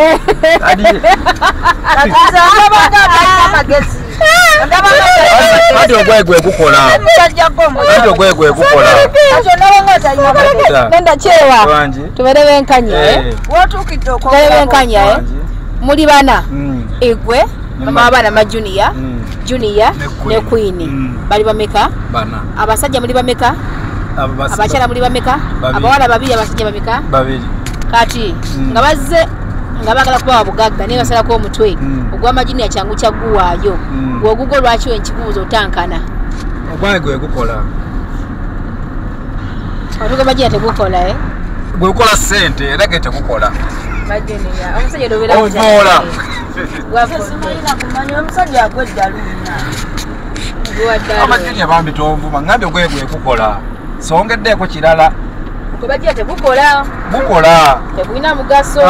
Kati ogwegwe gukola. Kati ogwegwe gukola. Nenda kyewa. Tubere benkanya. Wotuukidde okwo. Tubere benkanya. Muli bana. Egwe. Mama abana Majunior, Junior ne Queen. Bali bameka? Bana. Abasajja muli bameka? Abakyala muli bameka? Abawala babiri abasajja bameka? Babiri. Kati nga bazze nga bagala kuba bugagga ne basalako omutwe. Ogwa Majunior kyangu kyaguwaayo. Gwogugo lwaki wenkikubuzo otankana? Ogwagwe gukola. Otuga Majunior tegukola Gwe ukola sente era ke tegukola. Majunior. Omusajja dobera ovola. Simayina kumanya omusajja agwedda luuna. Amajunior bambi tonvuma ngambe gwegwe kukola. Songeddeeko kirala. Gwe Majunior tegukola. Bukola. Tegulina mugaso.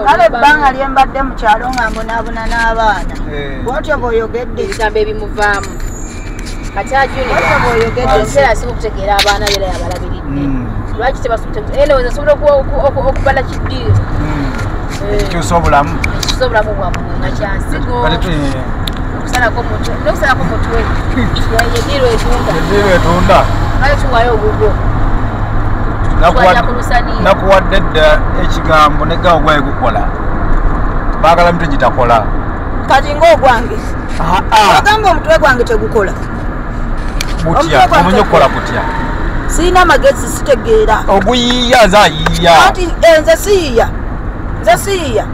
Kale ebbanga lye mbadde mu kyalo nga mbonaabona n'abaana. Bw'otyo bw'oyogedde. Ebigambo ebimuvaamu. Kati Junior ebiseera asiba okutegeera abaana beera yabalabiridde. Lwaki tebasubira eno nsobola okubala kiddiiro. Ekikyusa obulamu. Ekikyusa obulamu bwabwe nga kyansigo. Okusalako omutwe. N'okusalako omutwe. Eddiiro etunda. Eddiiro etunda. Kale tuwaayo ogugwo. Nakuwadde dda ekigambo ne gawo gwaye gukola. Baagala mutwe gitakola. Kati ng'ogwange. Ogamba omutwe gwange tegukola. Butya, omanyi okukola kutya? Sirina magezi sitegeera. Oguyiiya nze ayiiya. Kati nze siiya. Nze siiya.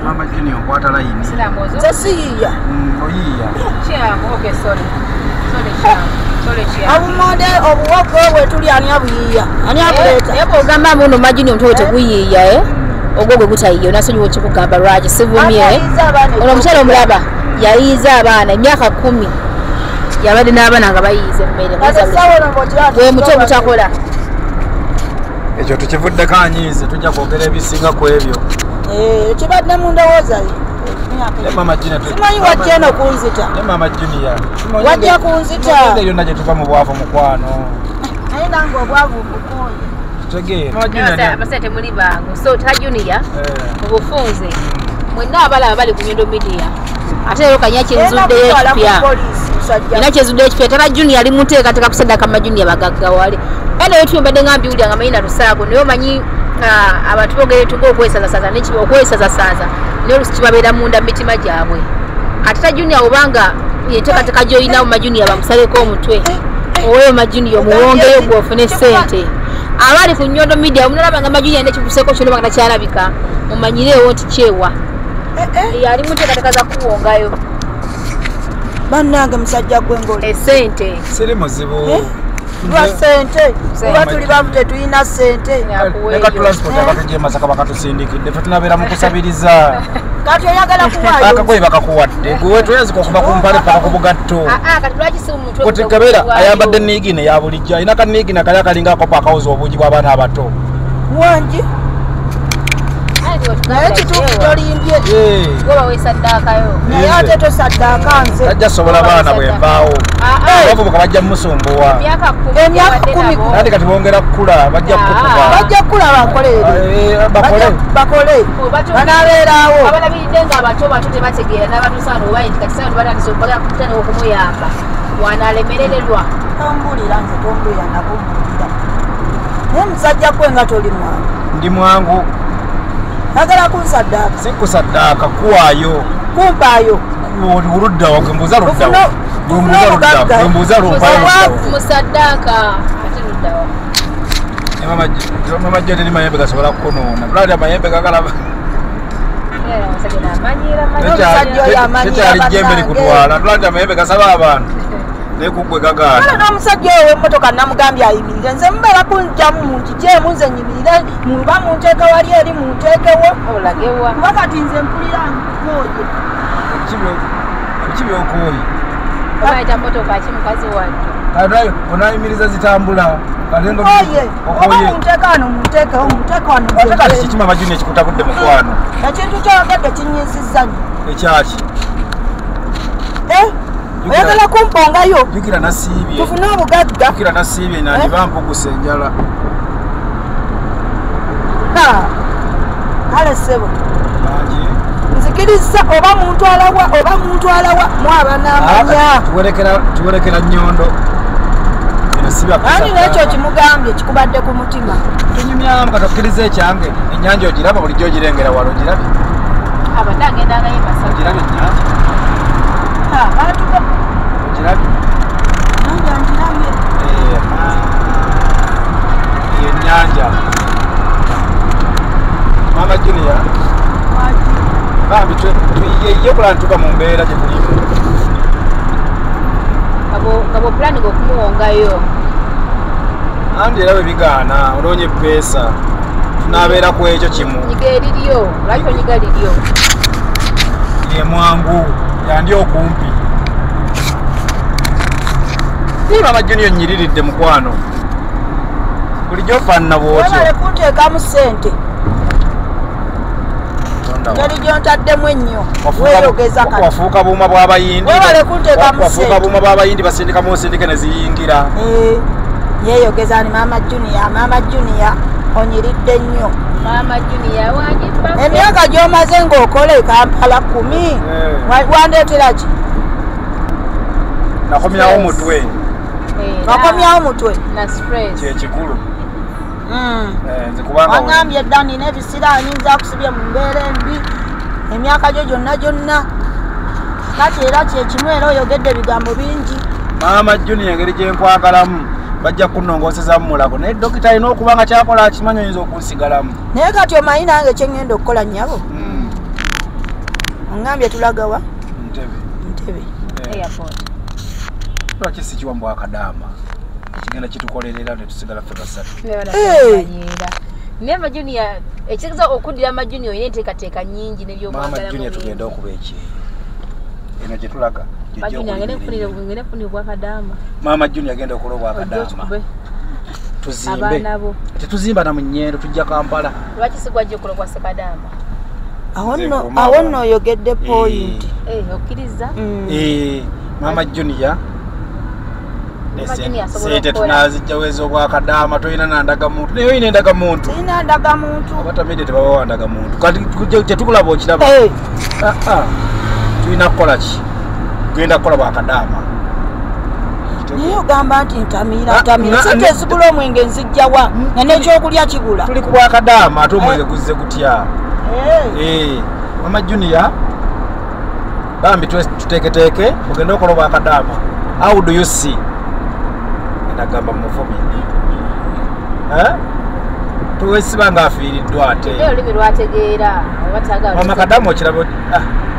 Mama Junior nkwata layini. Nze siiya. Oyiiya. Abumode obuwogwe we tuli ani abuyiiya. Ani abuleeta. Naye bw'ogamba muno Majunior omutwe teguyiiya ogwo gwe gutayiiya onasonyiwa okikugamba lwaki sivumye. Ono omukyala omulaba yayiiza abaana emyaka 10. Yabadde n'abaana nga bayiize mmere. Gwe mutwe ogutakola. Ekyo tukivuddeko anyiize tujja kwogera ebisinga ku ebyo. Kibadde mu ndowooza ye. Mama Junior. Simanyi wajja eno kunzita. Mama Junior. Wajja kunzita. Yonna gye tuva mu bwavu mukwano. Naye nange obwavu mbukoye. Tutegeera. Abasajja temuli bangu. So ta Junior mu bufunze. Mwenna abalaba bali ku Nyondo Media. Ate rero kanya kyenzuddeyo ekipya. Ina kyenzuddeyo ekipya. Tala Junior ali muteekateeka kusaddaaka Majunior bagagga wale. Bano wetu mbadde nga mbiwulira nga mayina lusaako naye omanyi abantu boogere tuga okwesazasaza okwesazasaza naye olusi kibabeera munda mu mitima gyabwe. Ate ta Junior obanga enteekateeka gy'olina mu Majunior bamusaleko omutwe oweeyo Majunior omuwongeyo gw'ofune ssente. Abali ku Nyondo Media omunalaba nga Majunior nekikuseeko kyonna nga takyalabika mumanyireewo nti kyewa. Ali muteekateeka za kuwongayo. Bannange musajja gw'engoli. Essente. Siri muzibu. lwa sente kuba tuli bavu tetulina sente leka transport abatuja Masaka bakatusindikidde ffe tunabeera mu kusabiriza kati oyagala kuwaayo akakoye bakakuwadde gwe toyazika okuva ku mpale paka ku bugatto kati kabeera ayambadde niigine ya bulijjo alina kaniigine kali akalinga akopo akawuza obuugi bw'abaana abato wangi naye kituufu tolimbye naye ate tosaddaaka nze tajja sobola baana bwembaawo bavubuka bajja musumbuwa emyaka 10 andi kati bongera kukula bajja kukula bakole banaabeeraawo abalabiridde nga abato tebategeera n'abatusaana obayinti kati saano batandise okubagala kutana okumuyamba wanalemerererwa tombulira nze tombulira nakumbulira naye musajja gwe nga toli mwangu ndi mwangu agala kunsaddaaka sikusaddaaka kuwaayo kumpaayo oluddawa gembuuza luddawa musaddaaka ate luddawa mama jjo teri mayembe gasobola kukonoona tulali amayembe gagalaba tekyali jjembe likutwala tulali amayembe gasaba abantu nekugwe gagaana n'omusajja oyo w'emmotoka namugambye ayimirire nze mubeera kunjamu munkijemu nze nyimirire muba munteeke wali eri munteekewo olagewa kuba kati nze mpulira nkooye ebiki byokooyi obayita motoka ki mukazi wadde onayimiriza zitambula oye oba munteeka wano munteekewo munteeka wano ate kati kikima amajuni ekikutabudde mukwano ekintu kyoyogedde kinyizizza nnyo ekyaki oyagala kumpongayo jukira nasiibye tufune obugagga jukira nasiibye nandiba mpuguse enjala kale ssebo nzikiriza oba muntu alawa mwaba n'amanya tuwerekera Nnyondo ani nekyo kimugambye kikubadde ku mutima tunyumyamu katokkiriza ekyange ennyanja ogiraba bulijjo ogirengera wala ogirabye abadde agendangayo Masaka ogirabye ennyanja ogirabye ennyanja mama Junior bambi tuyiye okulaba nituka mu mbeera gye tulimu ngabo pulani g'okumuwongayo andi era bwe bigaana olonye peesa tunaabeera ku ekyo kimu nyiga eriryo lwaki onyiga liryo ye mwangu yandi okumpi mama Junior nyiriridde mukwano bulijjo ofaanana bwotyo webale kunteekamu ssente ngeri gyontaddemu ennyo weeyogeza kati wafuuka buuma bw'abayindi webale kunteekamu wafuuka buuma bw'abayindi basindikamu osindike ne ziyingira yeeyogeza ni mama Junior onyiridde nnyo Mama Junior wanjippa emyaka gy'omaze ng'okola e Kampala 10 wandeetera ki nakomyawo mutwe wakomyawo mutwe na stress kyekikulu nze kubanga wangambye edda nina ebisira nyinza kusibye mu mbeera embi emyaka gyo gyonna kati era kyekimu era oyogedde ebigambo bingi mama Junior engeri gyenkwagalamu bajja kunongosezamu mulako naye dokita alina okuba nga kyakola akimanyi oyinza okunsigalamu naye kati omanyi nange kyengenda okukola nnyabo ongambye tulagawa Ntebe airport lwaki si kiwambu akadaama ekigenda kitukolerera netusigala ffe basatu Mama Junior ekitegeeza okuddira Mama Junior olina enteekateeka nnyingi Mama Junior tugenda okuba eki eno gye tulaga ngene funira obwakadaama Mama Junior agenda okukola obwakadaama tuzimbe tetuzimba na mu Nnyendo tujja Kampala lwaki sigwajja okukola kwa Sekadaama awo nno oyogedde point okkiriza Mama Junior sente tunazijjawo ez'obwakadaama tolina nandagamuntu naye olina endagamuntu sina ndagamuntu abatamidde tebabawa ndagamuntu kati tetukulaba okiraba tulina kukola ki tugenda kukola bwakadaama naye ogamba nti ntamira sente ezigula omwenge nzijjawa nga n'ekyokulya kigula tuli ku bwakadaama ate omwenge guzze gutya Mama Junior bambi tuteeketeeke ogenda okukola bwakadaama how do you see endagamba muvumi tuwesiba nga afiiriddwa ate olulimi lwategeera mama kadamu okiraba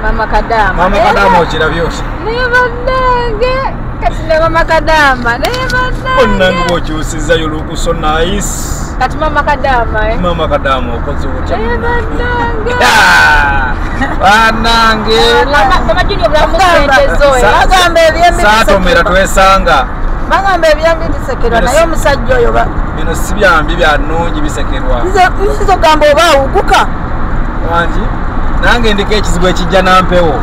Mama Kadama. Mama Kadama okirabye oti. Naye bannange kati ne Mama Kadama naye bannange. Bonnange bw'okyusizzayo lukuso nice. Kati Mama Kadama Mama Kadama okoze otya. naye bannange. Bannange. Mama Junior bulamu sente zo. Bagamba ebyembi Saatomera twesanga. bagamba ebyembi bisekerwa naye omusajja oyo Bino si byambi bya nnungi bisekerwa. nzizo gamba oba awuguka Wangi nange ndiko ekizibu ekijja nampewo.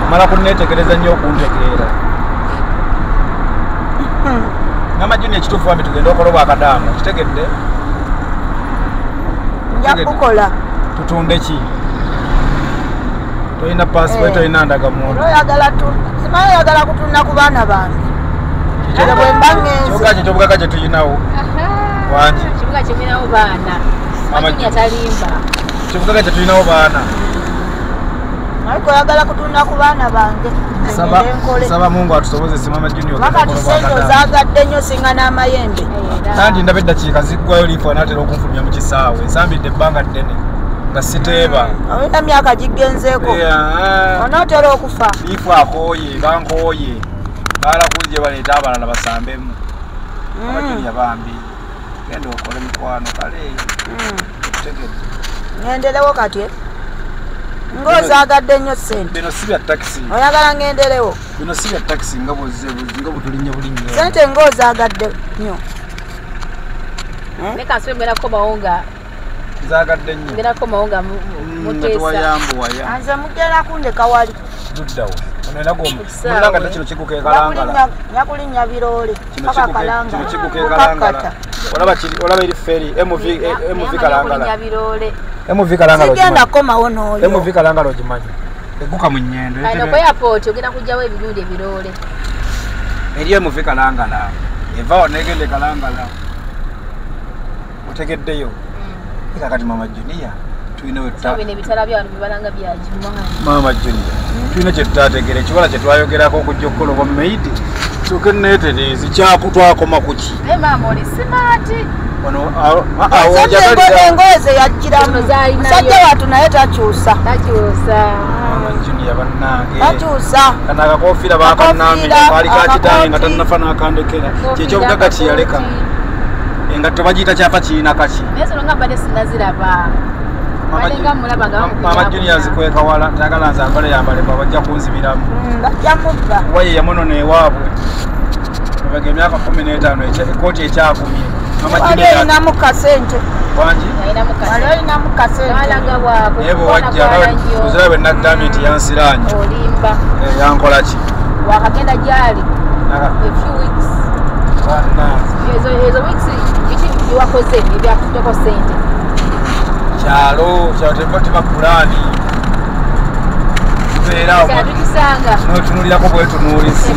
Amala kunneetegereza nnyo okuntegeera. Mama Junior ekituufu wambi tugenda okola Obwakadaama kitegedde. nja kukola Tutunde ki? Toyina passport toyina ndagamuntu. simanyi oyagala kutunda ku baana bange era bwe mba ngenze Kyokka kye ky'obugagga kye tuyinawo. Wangi Kibuga kimirawo baana. Mama Junior talimba. ky'obugagga kye tuyinawo baana. ariko oyagala kutunda ku baana bange Saba Mungu atusobozese Mama Junior. makati sente ozaagadde nnyo singa n'amayembe Nanti ndaba eddakiika ziggwayo liifu anaatera okunfulumya mu kisaawe. Nsambidde ebbanga ddene nga siteeba. olina myaka gigenzeeko onootera okufa Liifu akooye bankooye. Baala kuli gye baleeta abalala basambemu. Mama Junior bambi. Genda okole mikwano kale. Tegedde. ngenderewo kati ng'ozaagadde nnyo sente Bino si bya takisi. oyagala ngenderewo Bino si bya takisi nga butulinnya bulinnya. sente ng'ozaagadde nnyo Leka nsube mberako mawunga. Nzaagadde nnyo. Mberako mawunga muteesa. Tuwayambuwaya. nze mugera kundeka wali Luddawo. Ono era mulanga ddala kino kiguka ekalangala. nyakulinnya biroole Kino paka kiguka kalangala ekalangala. Olaba eri feri MV kalangala. Nyabiroole. MV kalangala sigenda ogimanyi. komawo n'oyo MV kalangala ogimanyi. Eguka mu nnyendo. Kano ku airport ogenda kujjawo ebirundi ebiroole. Eri MV kalangala. Evaawo negende kalangala. Otegeddeyo. Kati Mama Junior tulina Bino ebitala by'abantu bibalanga byagimanyi. Mama Junior tulina kye tutategeera ekiwala kye twayogerako okujja okukola obwa maidi kyokka neetereezi twakoma ku ki Naye maama oli simaati. engoye ze yagiramu musajja wattu naye takyusa Takyusa. Mama Junior bannange takyusa kana akakofiira bakanambira kaali kakitaye nga tannafa n'akandekera kyekyobugagga kyeyaleka engatto bagiyita kyapa kiyina kaki Naye zino nga mbadde sinnaziraba. Mama Junior nzikweka wala tayagala nzambale yambalekwa bajja kunzibiramu bajja mubba waye yamunona ewaabwe ebega emyaka 15 ekooti ekyakumye wali olinamu kasente wangi wali olinamu kasente naye bwe wajja ozira bwe naddamye nti yansiranye olimba yankola ki wakagenda gyali a few weeks ezo weeks biki byewakoze ebyakuddeko sente kyalo tema pulaani tubeerawo notunulirako bwetunuulisi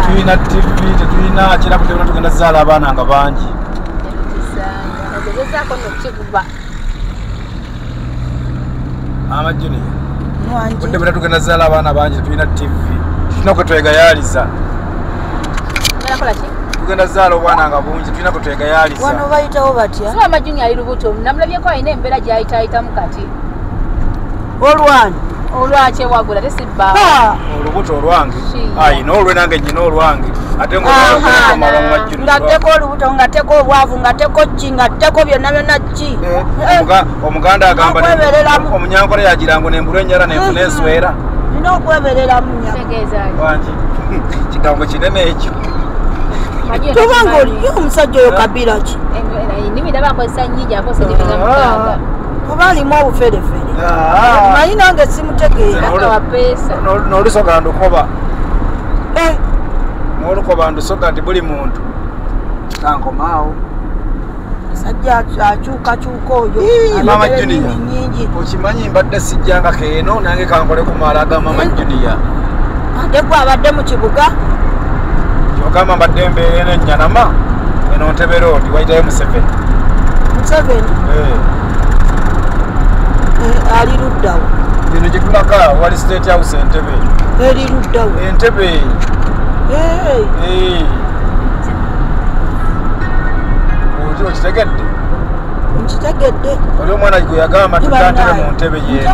tuyina tv tetuyina kirabu tebona tugenda zaala abaana nga bangi Mama Junior budde bwena tugenda zaala abaana bangi tetuyina tv tulina kwetwegayaaliza tugenda zaala obwana nga bungi tulina kwetwegayaaliza wano bayitawo batya Mama Junior ali lubuto namulabyeko alina embeera gyayitaayitamu kati olwani olwaki ewagula tesibba olubuto olwange ayina olwe nange nyina olwange ate ngatteko olubuto ngatteko obwavu ngatteko ki ngatteko byonna byonna ki omuganda agamba omunyankole yagirango nembulwa enjala nenfuna enswera nina okwebereramu wangi kigambo kinene ekyo tubanga oliyo omusajja oyo kabira ki ennimi ndaba akozesa nnyingi akozesa ennimi nga mukaaga oba alimu obuferefere manyi nange simutegeera n'olusoga ndukoba n'olukoba ndusoga nti buli muntu kankomaawo sajja akyukakyuka oyo Mama Junior okimanyi mbadde sijjanga keeno nange kankole ku maala ga Mama Junior ate gwe abadde mu kibuga kyogamba mbadde mbeera enyanama eno Ntebe Road wayitayo Museveni ali luddawo bino gye tulaga wali State House Entebbe eri luddawo Entebbe okitegedde nkitegedde oli omwana gwe yagamba tutantebe mu ntebe yeeno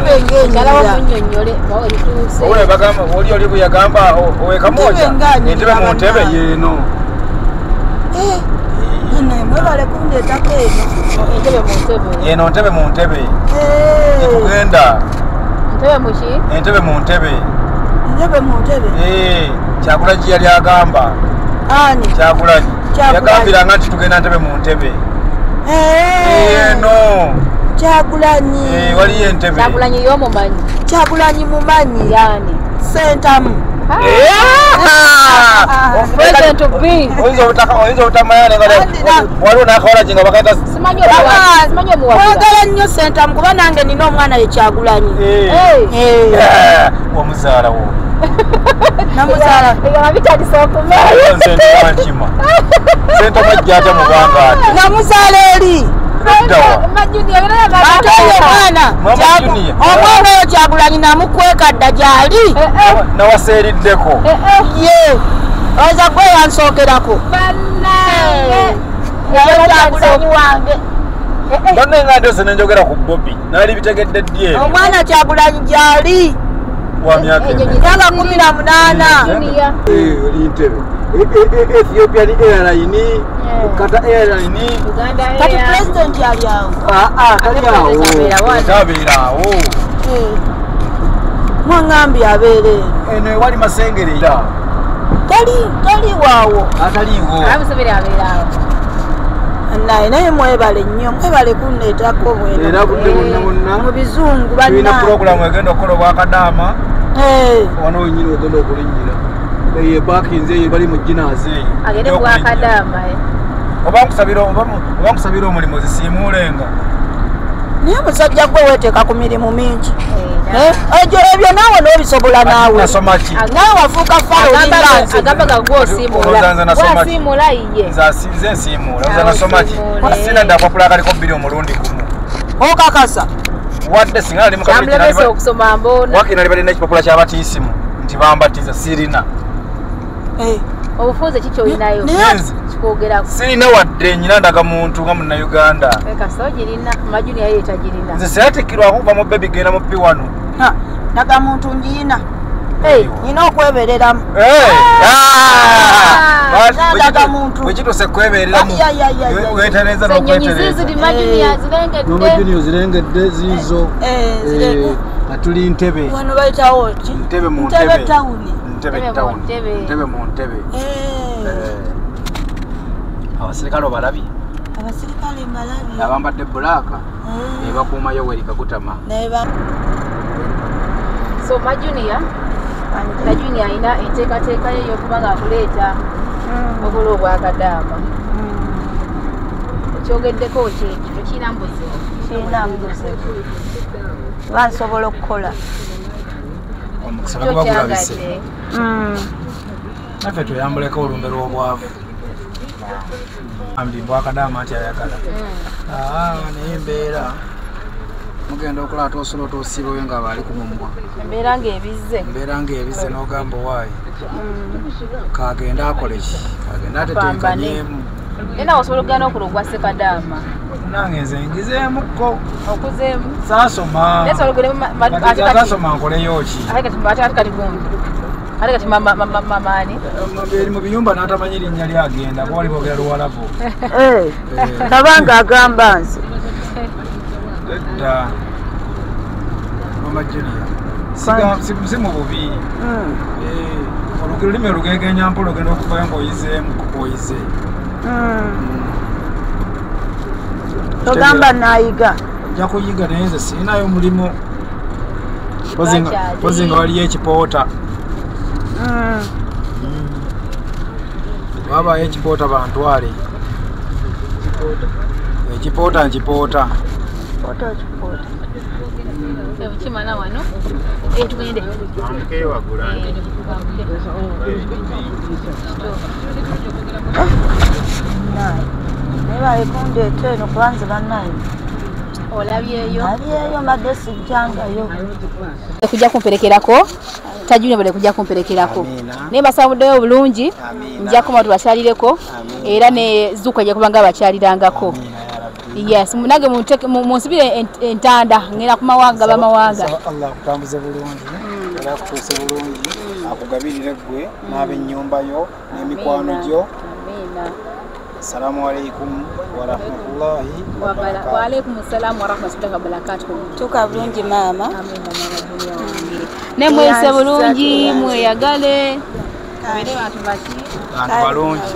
owe bagamba oli gwe yagamba owekamoja entebe mu ntebe yeeno mwebale kundeetako eno ntebe mu ntebe tugenda entebe mu ntebe Kyagulanyi yali agamba ani Kyagulanyi yagambiranga nti tugenda ntebe mu ntebe eno Kyagulanyi waliyo entebe Kyagulanyi y'omumanyi Kyagulanyi mumanyi yani sentamu oyinza obutamayane waliwo nakawala jenga bakaita mwagala nnyo sentamu kuba nange nina omwana ye Kyagulanyi wamuzaalawo namuzaala sentamu ajja ate mubanga ate namuzaala eri omwana oyo Kyagulanyi namukweka dda gyali nawaseeriddeko ye oza gwe yansookerako Kyagulanyi wange bonna nga ndyose nenjogera ku Bobby naali bitegedde ddi ebyo omwana Kyagulanyi gyali wa myaka myaka 18 oli ntebe Ethiopian Airline Kata Airline kati president yali awo kali awo tabeerawo mwangambye abeere eno ewali Masengere tali waawo ataliiwo naye mwebale nnyo mwebale kunneetako era budde bonna mu bizungu tulina puroguramu egenda okukola obwakadaama wano wenyini ogenda okulinnyira ye bakinze eyo bali mu ginaazi eyo agende bwakadaama oba nkusabira omulimu zisiimuulenga naye musajja gwe weeteeka ku mirimu mingi ebyo naawe n'obisobola naawe naawe wafuuka faagamba gwosiimula ye nze nsiimuula oza nasoma ki sina ddakwakulaa kaliko 2 omulundi gumu okakasa wadde singa nali mukamulebese okusoma mboona wakina balina ekipapula ky'abatiisimu nti bambatiza sirina obufunze ki kyolinayo kikwogerako sirina wadde nyina ndaga muntu nga munnayuganda kasito girina majuni yayo etagirina nze siratikirwa kuva mu bebi genda mu P1 naga muntu njiina nina okwebereramu bwekituse kwebereramu wetereza n'omajuni ozirengedde ziizo atuli ntebe wano bayitawo ki ntebe mu ntebe tawuni ntebe mu ntebe abasirikale obalabye abasirikale mbalabye abambadde bulaaka ebakuuma Yoweri Kaguta so majuniya alina enteekateeka ye y'okuba ng'akuleeta obula obwakadaama ekyogeddeko kyekyo tekirina mbuzibu kirina mbuzibu bansobola okukola omukisa bagubagulabise naffe tuyambuleko olumbe lw'obwavu ambi bwakadaama nti ayagala naye embeera mugenda okulaata osolo toosiibayo nga baali ku mumwa embeera ng'ebize n'ogamba owaayi kagenda akole ki kagenda atetenkanyemu era osobola okugenda okulugwa sekadaama nange nze ngizeemukko okuzeemu saasoma gasoma nkoleyo ki ate kati mamaani eri mu biyumba n'atamanyi linnya lyagenda kuba libogera luwalavu kabanga agamba nze edda mama Julia si mu bubi olulimi olugegenya mpola ogenda okuvayo ng'oyizeemu kukoyize togamba naayiga ojja kuyiga naye nze sirinayo mulimu pozi nga waliyo ekipoota wabayo ekipoota bantwale ekipoota nkipoota kimala wano tugende naye kundeeta eno kubanze bannaye olabyeyo mbadde sijjangayo kujja kumperekerako tajuni bale kujja kumperekerako naye basabuddeyo obulungi nja kuma tubakyalireko era ne zuuka ejja kubanga abakyalirangako Yes, munage munsibire entanda ngera ku mawanga bamawanga. Allah akutambuze bulungi era akutuse bulungi akugabirire gwe n'ab'ennyumba yo n'emikwano gyo. Assalamu alaikum wa rahmatullahi wa barakatuh. Wa alaikum assalam wa rahmatullahi wa barakatuh. Tuka bulungi mama. Ne mwese bulungi mweyagale. Bene bantu baki. Bantu balungi.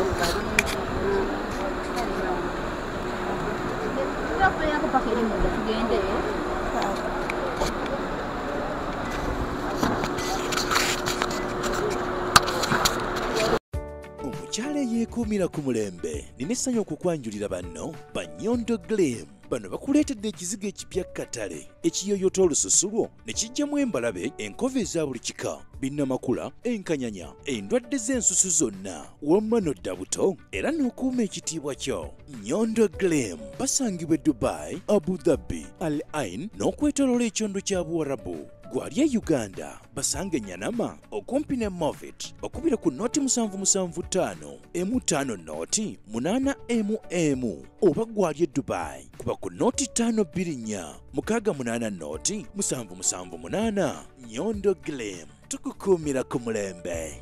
Omukyala eyeekuumira ku mulembe nina essanyu okukwanjulira banno Banyondo Gleam. Bano bakuleetedde ekizigo ekipya katale ekiyoyota olususu lwo ne kijjamu embalabe, enkova eza buli kika, binnamakula, enkanyanya, endwadde z'ensusu zonna, wamma n'odda buto era n'okuuma ekitiibwa kyo. Nyondo Gleam basangibwa e Dubai, Abu Dhabi, Al Ain n'okwetooloola ekyondo kya Buwarabu. Gwali e Uganda basange Nyanama okumpi ne Movit okubira ku noti 775 M5 noti 8 oba gwali e Dubai kuba ku noti 524 680 noti 778. Nyondo Gleam tukukuumira ku mulembe.